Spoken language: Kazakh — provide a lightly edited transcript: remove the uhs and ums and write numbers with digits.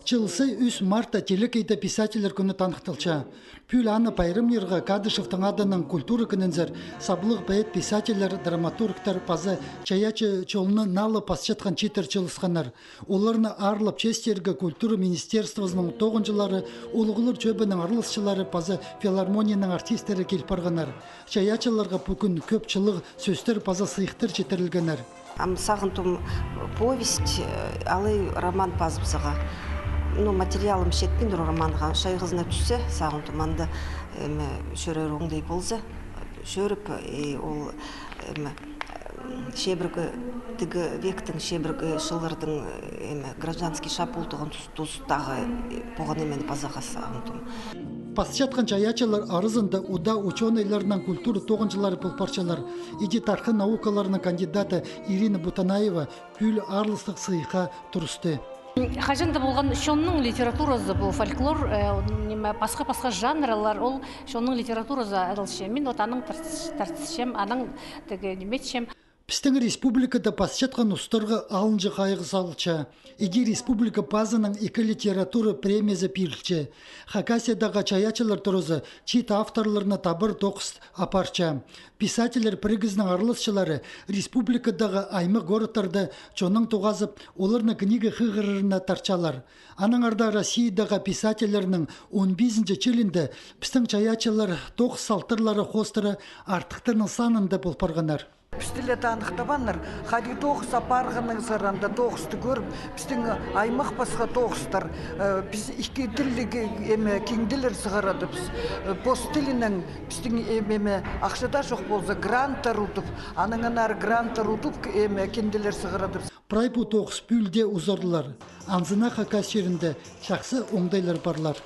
Чылсы 3 марта телекейді писателер күні танықтылча. Пүл аны Пайрымнерға Кадышевтың адының культура күнінзір саблық бәйет писателер, драматургтар пазы чаячы чолны налы пасчатқан читер чылысқанар. Оларны арлып честергі культура министерствозының тоғынжылары, олығылыр чөбінің арлысшылары пазы филармонияның артистері келпарғанар. Чаячыларға бүкін көп чылық сөстер пазы сыйықтыр четірілгенер. Сағынтым повесть, алай роман пазбызыға. Материалым шетпен романға шайғызына түссе, сағынтым анда шөрер оңдай болзы. Шөріп, ол шебіргі, тігі вектің шебіргі шылырдың гражданский шапултығын тұстағы поған емен пазаға сағынтым. Пасчатқан чаячылар арызында уда ученыйларынан культура тоғынчылары пылпарчалар. Иди тархы наукаларының кандидаты Ирина Бутанаева пүл арлыстық сыйға тұрысты. Хажында болған шонның литературасы бұл фольклор, пасқа жанрлар, ол шонның литературасы арылшы. Мен отаның тартысшем, аның неметшем. Пістің республикада пасчатқан ұстырғы алынжы қайғы салыча. Иги республика базының екі литература премиясы пирілчі. Хакасиядағы чаячылар тұрызы чит авторларына табыр тоқыс апарча. Писателер пригізінің арлысшылары республикадағы аймық городтарды чоның туғазып, оларны книга хығырырына тарчалар. Аның арда Россиядағы писателерінің 15-ші чилінде пістің чаячылар тоқыс салтырлары қостыры артықтырның санында бұлпарғанар. Пістілі танықтабанлар, қади тоғыз апарғының саранда тоғызды көріп, пістің аймақ басқа тоғыздар, біз икі тілігі кеңділер сығарады. Постілінің пістің ақшада жоқ болса гранттар ұтып, аныңынар гранттар ұтып кеңділер сығарады. Прайпу тоғыз пүлде ұзорлар, анзына хакас жерінде шақсы оңдайлар барлар.